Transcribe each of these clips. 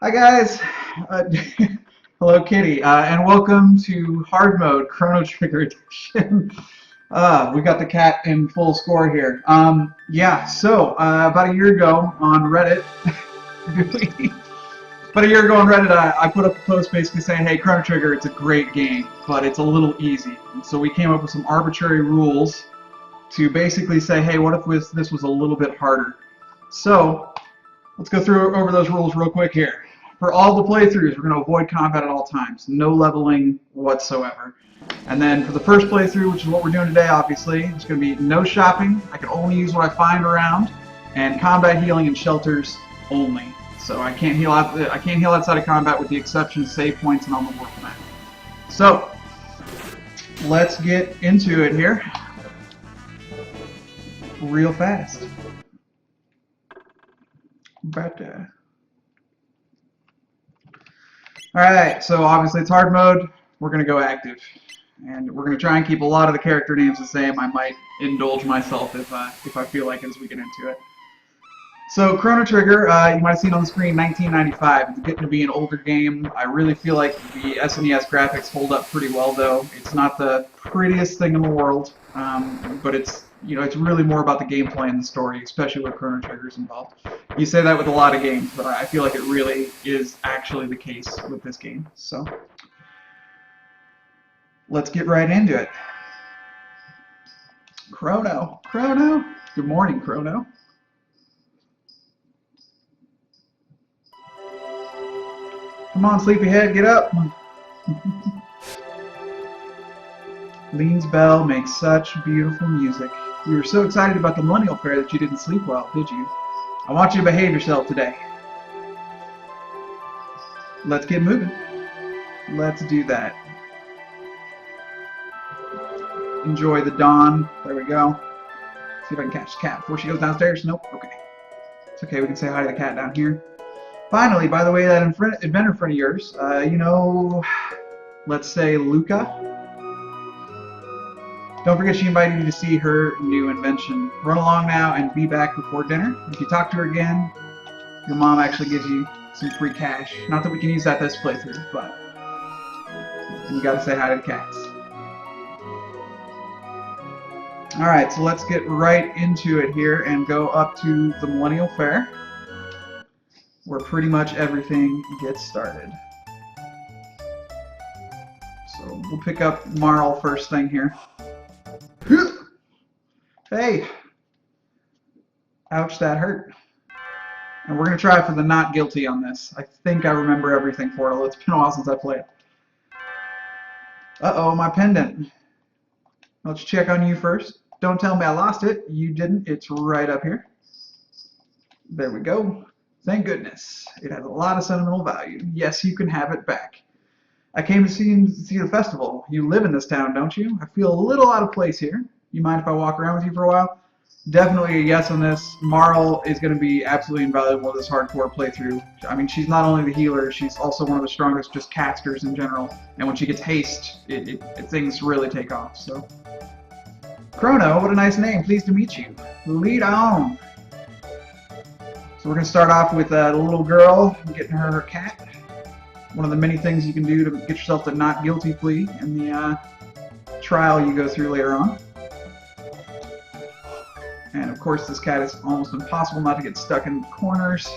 Hi guys, uh, hello Kitty, and welcome to hard mode Chrono Trigger edition. We got the cat in full score here. About a year ago on Reddit, I put up a post basically saying, hey, Chrono Trigger, it's a great game, but it's a little easy. And so we came up with some arbitrary rules to basically say, hey, what if this was a little bit harder? So let's go over those rules real quick here. For all the playthroughs, we're going to avoid combat at all times. No leveling whatsoever. And then for the first playthrough, which is what we're doing today, obviously, it's going to be no shopping. I can only use what I find around, and combat healing and shelters only. So I can't heal outside of combat with the exception of save points and on the warp map. So let's get into it here real fast. Alright, so obviously it's hard mode. We're going to go active. And we're going to try and keep a lot of the character names the same. I might indulge myself if I feel like it as we get into it. So Chrono Trigger, you might have seen on the screen, 1995. It's getting to be an older game. I really feel like the SNES graphics hold up pretty well, though. It's not the prettiest thing in the world, but it's really more about the gameplay and the story, especially with Chrono Triggers involved. You say that with a lot of games, but I feel like it really is actually the case with this game. So let's get right into it. Chrono. Good morning, Chrono. Come on, sleepyhead, get up. Lean's bell makes such beautiful music. You were so excited about the Millennial Fair that you didn't sleep well, did you? I want you to behave yourself today. Let's get moving. Let's do that. Enjoy the dawn. There we go. See if I can catch the cat before she goes downstairs. Nope. Okay. It's okay. We can say hi to the cat down here. Finally, by the way, that inventor friend of yours, let's say Luca. Don't forget she invited you to see her new invention. Run along now and be back before dinner. If you talk to her again, your mom actually gives you some free cash. Not that we can use that this playthrough, but you gotta say hi to the cats. Alright, so let's get right into it here and go up to the Millennial Fair, where pretty much everything gets started. So we'll pick up Marl first thing here. Hey! Ouch, that hurt. And we're going to try for the not guilty on this. I think I remember everything for it, although it's been a while since I played. Uh-oh, my pendant. Let's check on you first. Don't tell me I lost it. You didn't. It's right up here. There we go. Thank goodness. It has a lot of sentimental value. Yes, you can have it back. I came to see the festival. You live in this town, don't you? I feel a little out of place here. You mind if I walk around with you for a while? Definitely a yes on this. Marl is going to be absolutely invaluable in this hardcore playthrough. I mean, she's not only the healer, she's also one of the strongest just casters in general. And when she gets haste, things really take off. So, Chrono, what a nice name. Pleased to meet you. Lead on. So we're going to start off with a little girl, getting her cat. One of the many things you can do to get yourself the not guilty plea in the trial you go through later on. And of course this cat is almost impossible not to get stuck in corners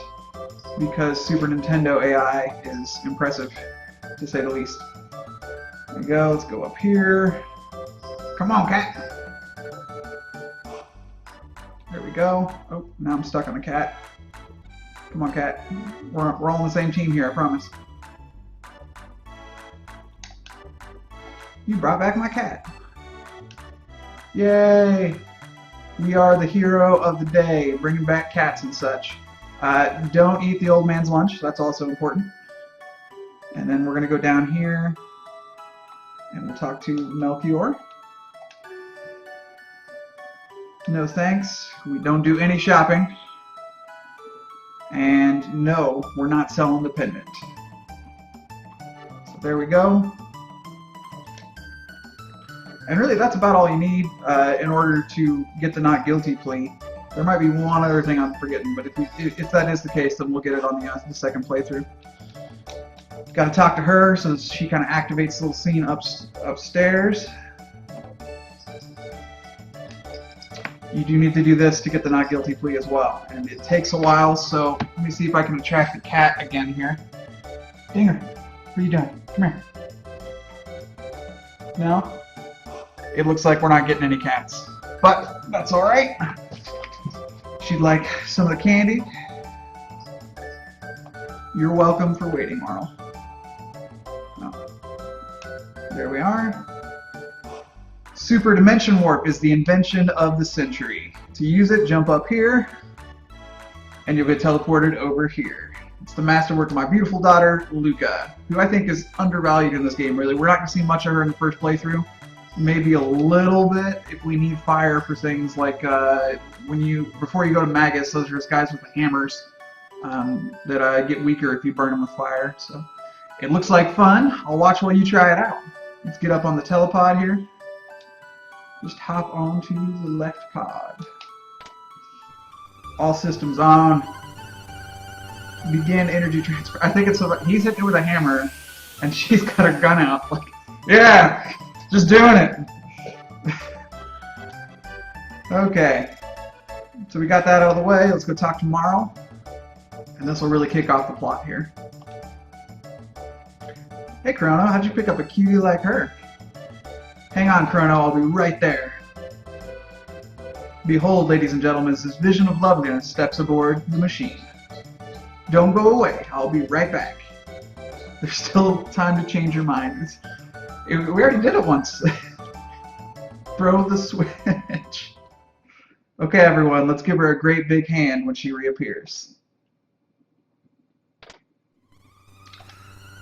because Super Nintendo AI is impressive, to say the least. There we go, let's go up here. Come on, cat! There we go. Oh, now I'm stuck on the cat. Come on, cat. We're all on the same team here, I promise. You brought back my cat. Yay! We are the hero of the day, bringing back cats and such. Don't eat the old man's lunch. That's also important. And then we're going to go down here and we'll talk to Melchior. No thanks. We don't do any shopping. And no, we're not selling the pendant. So there we go. And really, that's about all you need in order to get the not guilty plea. There might be one other thing I'm forgetting, but if that is the case, then we'll get it on the second playthrough. Got to talk to her so that she kind of activates the little scene upstairs. You do need to do this to get the not guilty plea as well, and it takes a while, so let me see if I can attract the cat again here. Dinger, what are you doing? Come here. No? It looks like we're not getting any cats, but that's alright. She'd like some of the candy. You're welcome for waiting, Marl. Oh. There we are. Super Dimension Warp is the invention of the century. To use it, jump up here, and you'll get teleported over here. It's the masterwork of my beautiful daughter, Luca, who I think is undervalued in this game, really. We're not going to see much of her in the first playthrough. Maybe a little bit if we need fire for things like before you go to Magus, those are guys with the hammers that get weaker if you burn them with fire. So it looks like fun. I'll watch while you try it out. Let's get up on the telepod here. Just hop onto the left pod. All systems on. Begin energy transfer. I think it's he's hitting it with a hammer, and she's got her gun out. Like, yeah, just doing it. Okay, so we got that out of the way. Let's go talk to Marl, and this will really kick off the plot here. Hey, Chrono, how'd you pick up a cutie like her? Hang on, Chrono, I'll be right there. Behold, ladies and gentlemen, this vision of loveliness steps aboard the machine. Don't go away, I'll be right back. There's still time to change your mind. We already did it once. Throw the switch. Okay, everyone, let's give her a great big hand when she reappears.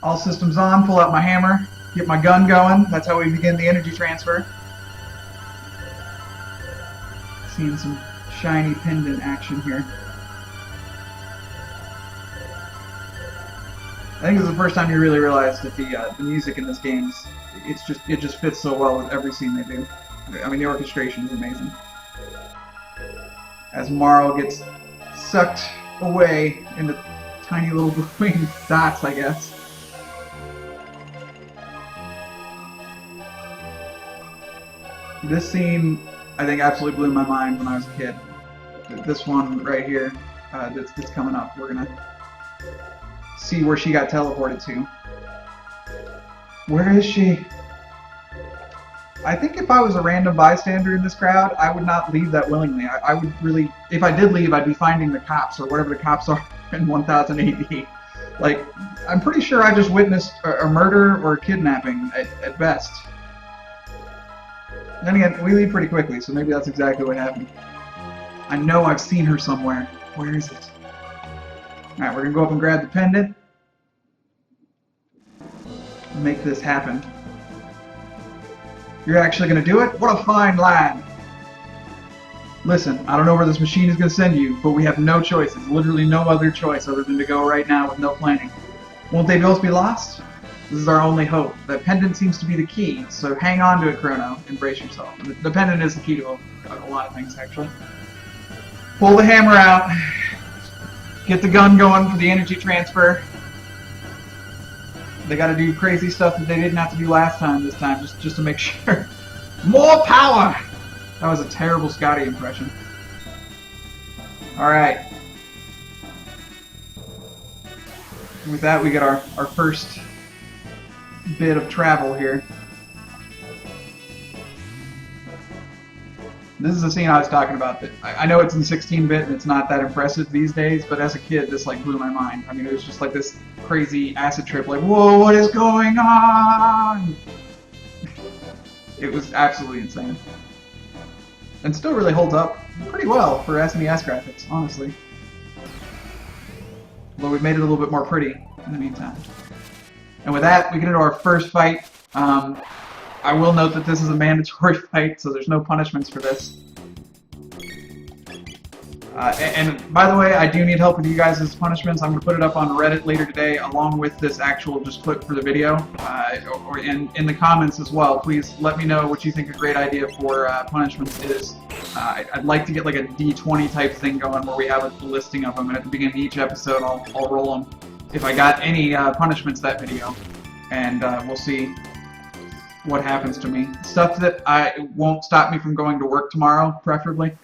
All systems on, pull out my hammer. Get my gun going. That's how we begin the energy transfer. Seeing some shiny pendant action here. I think this is the first time you really realize that the music in this game it just fits so well with every scene they do. I mean, the orchestration is amazing. As Marl gets sucked away into tiny little glowing dots, I guess. This scene, I think, absolutely blew my mind when I was a kid. This one right here, that's coming up. We're gonna see where she got teleported to. Where is she? I think if I was a random bystander in this crowd, I would not leave that willingly. I would really, if I did leave, I'd be finding the cops or whatever the cops are in 1000 AD. Like, I'm pretty sure I just witnessed a murder or a kidnapping at best. Then again, we leave pretty quickly, so maybe that's exactly what happened. I know I've seen her somewhere. Where is it? Alright, we're going to go up and grab the pendant. Make this happen. You're actually going to do it? What a fine lad! Listen, I don't know where this machine is going to send you, but we have no choices. Literally no other choice other than to go right now with no planning. Won't they both be lost? This is our only hope. The pendant seems to be the key, so hang on to it, Chrono, and brace yourself. The pendant is the key to a lot of things, actually. Pull the hammer out. Get the gun going for the energy transfer. They gotta do crazy stuff that they didn't have to do last time this time, just to make sure. More power! That was a terrible Scotty impression. Alright. With that, we get our first bit of travel here. This is the scene I was talking about. That I know it's in 16-bit and it's not that impressive these days, but as a kid, this like blew my mind. I mean, it was just like this crazy acid trip. Like, whoa, what is going on? It was absolutely insane, and still really holds up pretty well for SNES graphics, honestly. Although we've made it a little bit more pretty in the meantime. And with that, we get into our first fight. I will note that this is a mandatory fight, so there's no punishments for this. And by the way, I do need help with you guys' punishments. I'm going to put it up on Reddit later today, along with this actual just clip for the video, or in the comments as well. Please let me know what you think a great idea for punishments is. I'd like to get like a D20 type thing going where we have a listing of them, and at the beginning of each episode, I'll roll them. if I got any punishments that video, and we'll see what happens to me. Stuff that won't stop me from going to work tomorrow, preferably.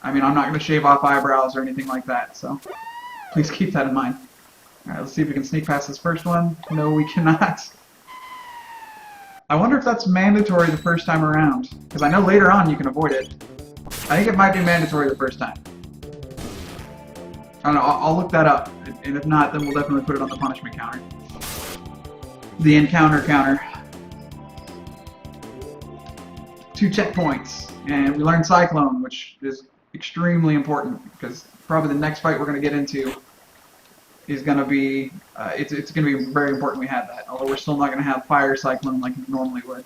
I mean, I'm not going to shave off eyebrows or anything like that, so please keep that in mind. Alright, let's see if we can sneak past this first one. No, we cannot. I wonder if that's mandatory the first time around, because I know later on you can avoid it. I think it might be mandatory the first time. I don't know, I'll look that up, and if not, then we'll definitely put it on the punishment counter. The encounter counter. 2 checkpoints, and we learned Cyclone, which is extremely important, because probably the next fight we're going to get into is going to be, it's going to be very important we have that, although we're still not going to have Fire Cyclone like we normally would.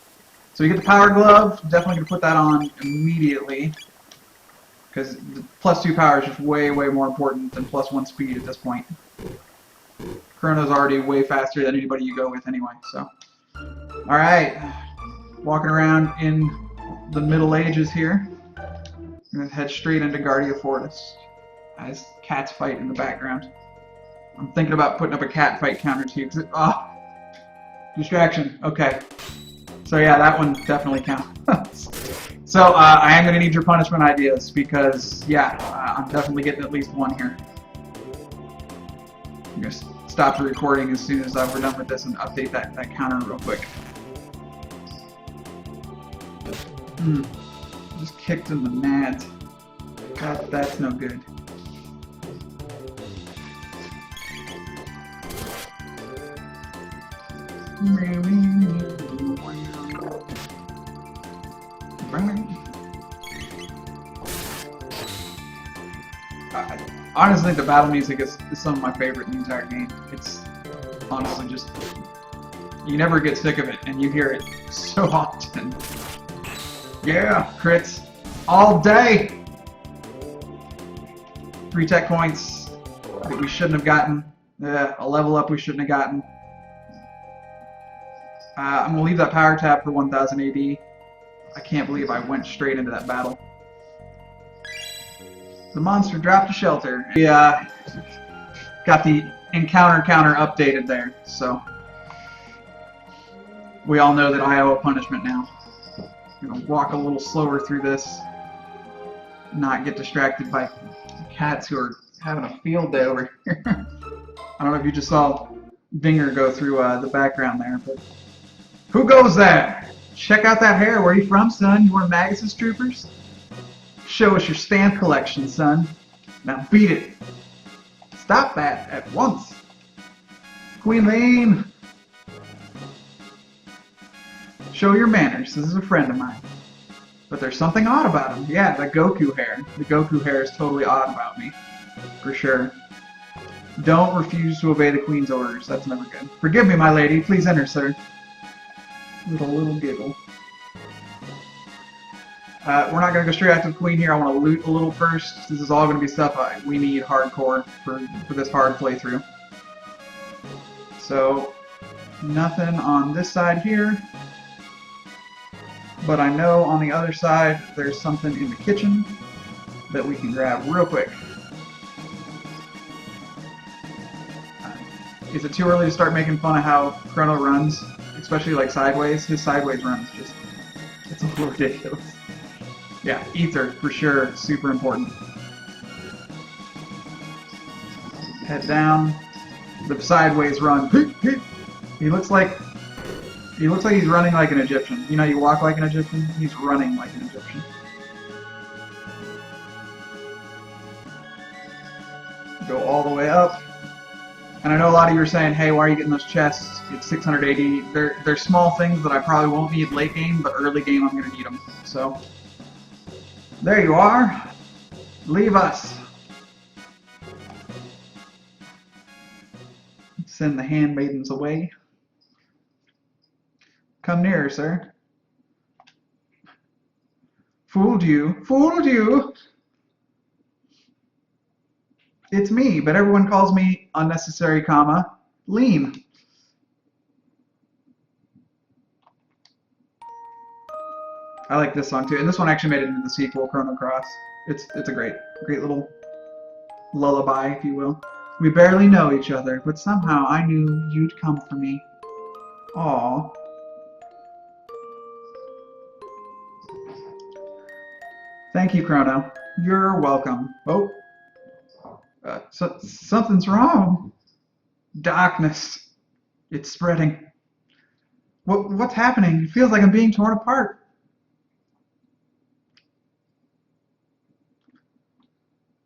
So you get the Power Glove, definitely going to put that on immediately, because the +2 power is just way, way more important than +1 speed at this point. Chrono's already way faster than anybody you go with anyway, so. Alright, walking around in the Middle Ages here. I'm going to head straight into Guardia Fortis as cats fight in the background. I'm thinking about putting up a cat fight counter too, because distraction, okay. So yeah, that one definitely counts. So I am going to need your punishment ideas, because yeah, I'm definitely getting at least one here. I'm going to stop the recording as soon as we're done with this and update that counter real quick. Just kicked in the nads. God, that's no good. Honestly, the battle music is some of my favorite in the entire game. It's honestly just, you never get sick of it, and you hear it so often. Yeah, crits all day. 3 tech points that we shouldn't have gotten. A level up we shouldn't have gotten. I'm gonna leave that power tab for 1000 AD. I can't believe I went straight into that battle. The monster dropped a shelter. We got the encounter counter updated there, so we all know that I owe a punishment now. I'm gonna walk a little slower through this, not get distracted by cats who are having a field day over here. I don't know if you just saw Dinger go through the background there, but who goes there? Check out that hair. Where are you from, son? You wear Magus' troopers? Show us your stamp collection, son. Now beat it. Stop that at once. Queen Lane. Show your manners. This is a friend of mine. But there's something odd about him. Yeah, the Goku hair. The Goku hair is totally odd about me. For sure. Don't refuse to obey the Queen's orders. That's never good. Forgive me, my lady. Please enter, sir. Little giggle. We're not going to go straight after the Queen here. I want to loot a little first. This is all going to be stuff we need hardcore for this hard playthrough. So, nothing on this side here. But I know on the other side there's something in the kitchen that we can grab real quick. Is it too early to start making fun of how Chrono runs? Especially like sideways? His sideways runs just, it's a little ridiculous. Yeah, ether for sure, super important. Head down. The sideways run. He looks like he's running like an Egyptian. You know, you walk like an Egyptian. He's running like an Egyptian. Go all the way up. And I know a lot of you are saying, hey, why are you getting those chests? It's 680. They're small things that I probably won't need late game, but early game I'm going to need them. So, there you are. Leave us. Send the handmaidens away. Come nearer, sir. Fooled you. Fooled you! It's me, but everyone calls me unnecessary, comma, lean. I like this song too, and this one actually made it into the sequel, Chrono Cross. It's a great little lullaby, if you will. We barely know each other, but somehow I knew you'd come for me. Aww. Thank you, Chrono. You're welcome. Oh, something's wrong. Darkness. It's spreading. What's happening? It feels like I'm being torn apart.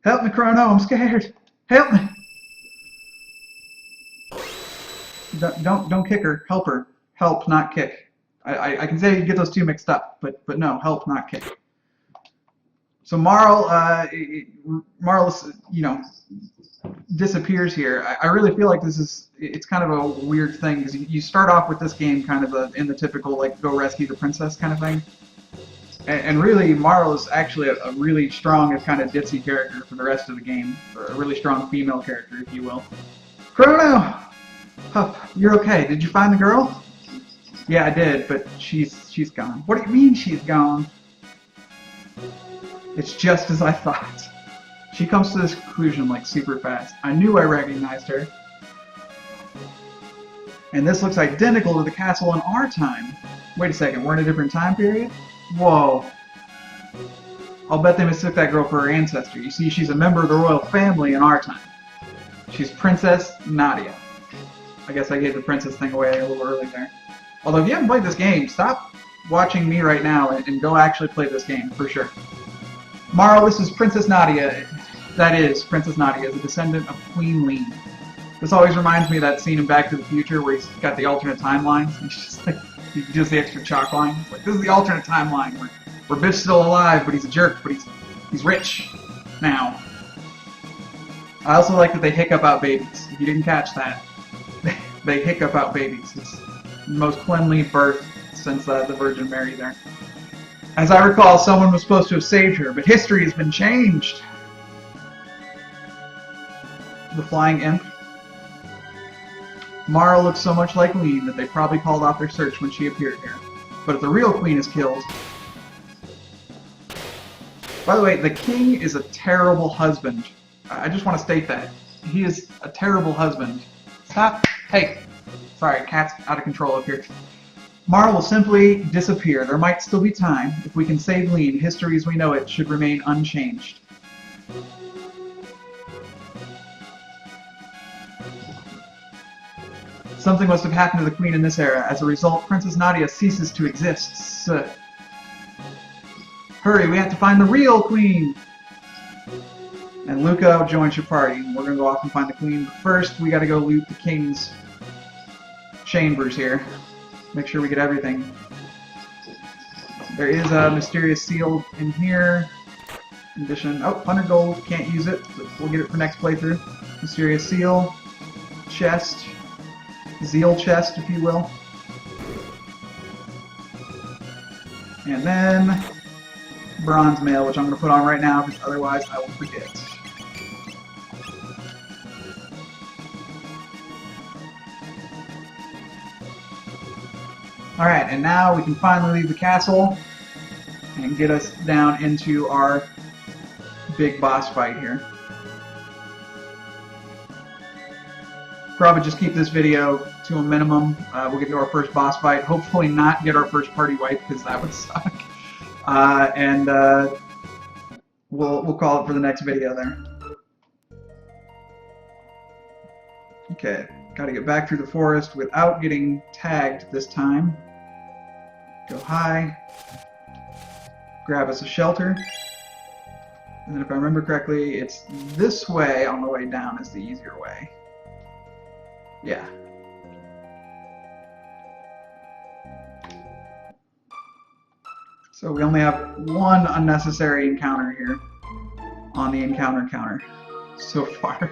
Help me, Chrono. I'm scared. Help me. Don't kick her. Help her. Help, not kick. I can say you get those two mixed up, but no, help, not kick. So Marl, you know, disappears here. I really feel like it's kind of a weird thing because you start off with this game kind of in the typical like go rescue the princess kind of thing, and really Marl is actually a really strong and kind of ditzy character for the rest of the game, or a really strong female character, if you will. Chrono, oh, you're okay. Did you find the girl? Yeah, I did, but she's gone. What do you mean she's gone? It's just as I thought. She comes to this conclusion like super fast. I knew I recognized her. And this looks identical to the castle in our time. Wait a second, we're in a different time period? Whoa. I'll bet they mistook that girl for her ancestor. You see, she's a member of the royal family in our time. She's Princess Nadia. I guess I gave the princess thing away a little early there. Although if you haven't played this game, stop watching me right now and go actually play this game, for sure. Marl, this is Princess Nadia. That is, Princess Nadia is a descendant of Queen Lean. This always reminds me of that scene in Back to the Future where he's got the alternate timelines. He's just like, he does the extra chalk line. It's like, this is the alternate timeline where Biff's still alive, but he's a jerk, but he's rich now. I also like that they hiccup out babies. If you didn't catch that, they hiccup out babies. It's the most cleanly birth since the Virgin Mary there. As I recall, someone was supposed to have saved her, but history has been changed. The flying imp. Mara looks so much like Lean that they probably called off their search when she appeared here. But if the real queen is killed... By the way, the king is a terrible husband. I just want to state that. He is a terrible husband. Stop! Hey! Sorry, cat's out of control up here. Mara will simply disappear. There might still be time. If we can save Lean, history as we know it should remain unchanged. Something must have happened to the queen in this era. As a result, Princess Nadia ceases to exist. Hurry, we have to find the real queen! And Luca joins your party. We're going to go off and find the queen. But first, we got to go loot the king's chambers here. Make sure we get everything. There is a mysterious seal in here. In addition, 100 gold, can't use it, but we'll get it for next playthrough. Mysterious seal, chest, zeal chest, if you will. And then bronze mail, which I'm going to put on right now, because otherwise I will forget. Alright, and now we can finally leave the castle and get us down into our big boss fight here. Probably just keep this video to a minimum. We'll get to our first boss fight. Hopefully not get our first party wipe, because that would suck. And we'll call it for the next video there. Okay, gotta get back through the forest without getting tagged this time. Go high. Grab us a shelter. And then if I remember correctly, it's this way on the way down is the easier way. Yeah. So we only have one unnecessary encounter here on the encounter counter so far.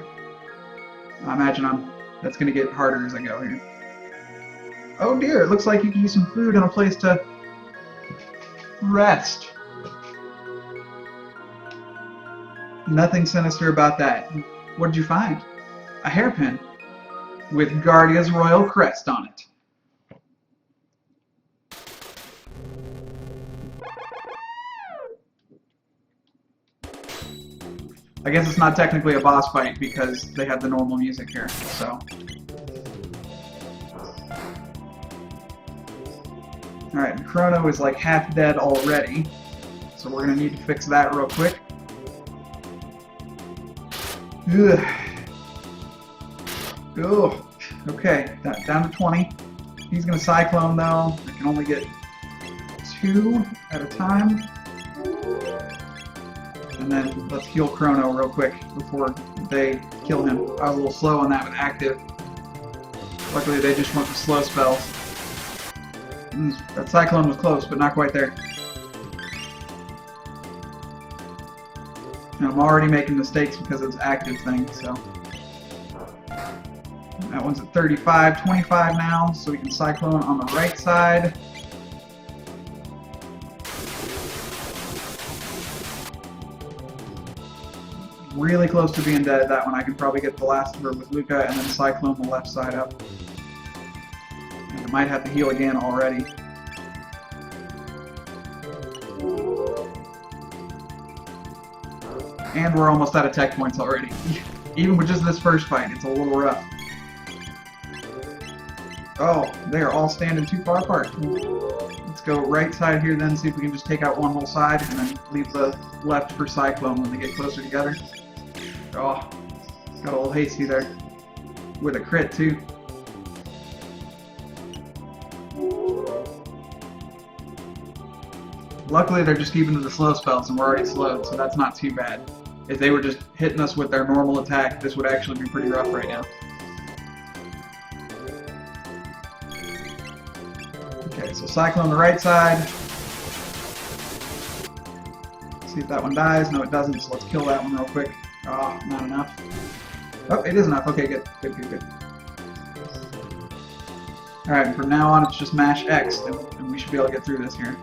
I imagine that's going to get harder as I go here. Oh dear, it looks like you can use some food and a place to rest. Nothing sinister about that. What did you find? A hairpin with Guardia's royal crest on it. I guess it's not technically a boss fight because they have the normal music here, so. Alright, Chrono is like half dead already, so we're gonna need to fix that real quick. Ugh. Ugh. Okay, down to 20. He's gonna Cyclone though. I can only get 2 at a time. And then let's heal Chrono real quick before they kill him. I was a little slow on that with active. Luckily they just went with slow spells. That Cyclone was close, but not quite there. And I'm already making mistakes because it's active thing, so. That one's at 35, 25 now, so we can Cyclone on the right side. Really close to being dead. That one I can probably get the last of her with Luca and then Cyclone the left side up. And I might have to heal again already. And we're almost out of tech points already. Even with just this first fight, it's a little rough. Oh, they are all standing too far apart. Let's go right side here then, see if we can just take out one whole side and then leave the left for Cyclone when they get closer together. Oh, got a little hasty there. With a crit too. Luckily they're just keeping to the slow spells and we're already slowed, so that's not too bad. If they were just hitting us with their normal attack, this would actually be pretty rough right now. Okay, so Cyclone the right side. See if that one dies. No, it doesn't, so let's kill that one real quick. Oh, not enough. Oh, it is enough. Okay, good. Good, good, good. Alright, from now on it's just mash X, and we should be able to get through this here.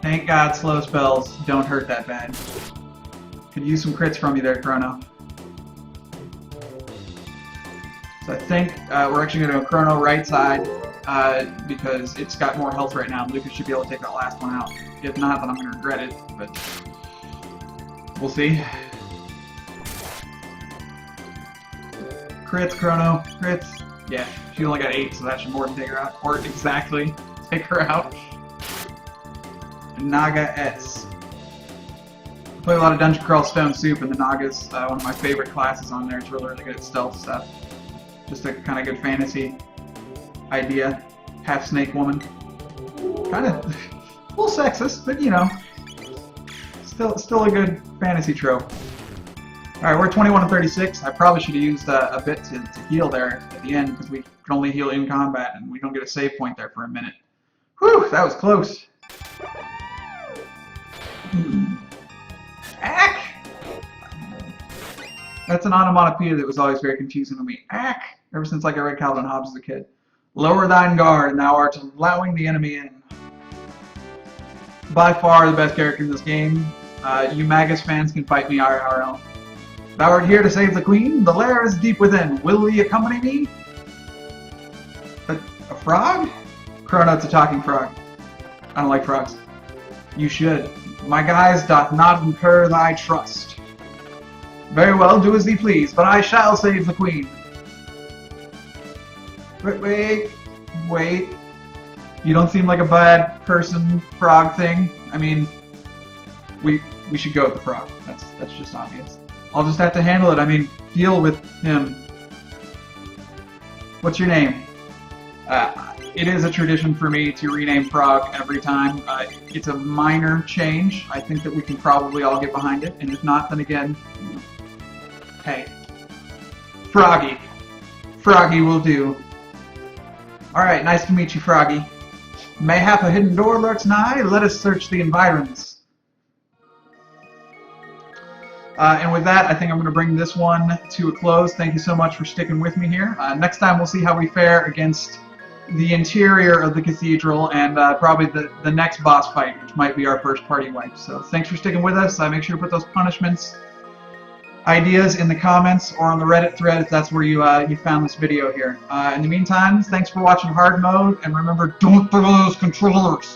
Thank God slow spells don't hurt that bad. Could use some crits from you there, Chrono. So I think we're actually going to go Chrono right side because it's got more health right now. Lucas should be able to take that last one out. If not, then I'm going to regret it, but we'll see. Crits, Chrono, crits. Yeah, she only got 8, so that should more than take her out. Or exactly take her out. Naga S. I play a lot of Dungeon Crawl Stone Soup, and the Naga's one of my favorite classes on there. It's really, really good at stealth stuff. Just a kind of good fantasy idea. Half snake woman. Kind of a little sexist, but you know, still a good fantasy trope. Alright, we're 21 and 36. I probably should have used a bit to heal there at the end, because we can only heal in combat, and we don't get a save point there for a minute. Whew, that was close. Ack! That's an onomatopoeia that was always very confusing to me. Ack! Ever since like I read Calvin Hobbes as a kid. Lower thine guard, and thou art allowing the enemy in. By far the best character in this game. You Magus fans can fight me IRL. Thou art here to save the queen. The lair is deep within. Will ye accompany me? A frog? Chrono, it's a talking frog. I don't like frogs. You should. My guise doth not incur thy trust. Very well, do as thee please, but I shall save the queen. Wait. You don't seem like a bad person, frog thing. I mean, we should go with the frog. That's just obvious. I'll just have to handle it. I mean, deal with him. What's your name? It is a tradition for me to rename Frog every time. It's a minor change. I think that we can probably all get behind it, and if not, then again, hey, Froggy. Froggy will do. Alright, nice to meet you, Froggy. Mayhap a hidden door lurks nigh, let us search the environs. And with that, I think I'm going to bring this one to a close. Thank you so much for sticking with me here. Next time we'll see how we fare against the interior of the cathedral and probably the next boss fight, which might be our first party wipe. So thanks for sticking with us. Make sure to put those punishments ideas in the comments or on the Reddit thread if that's where you found this video here. In the meantime, thanks for watching Hard Mode, and remember, don't throw those controllers.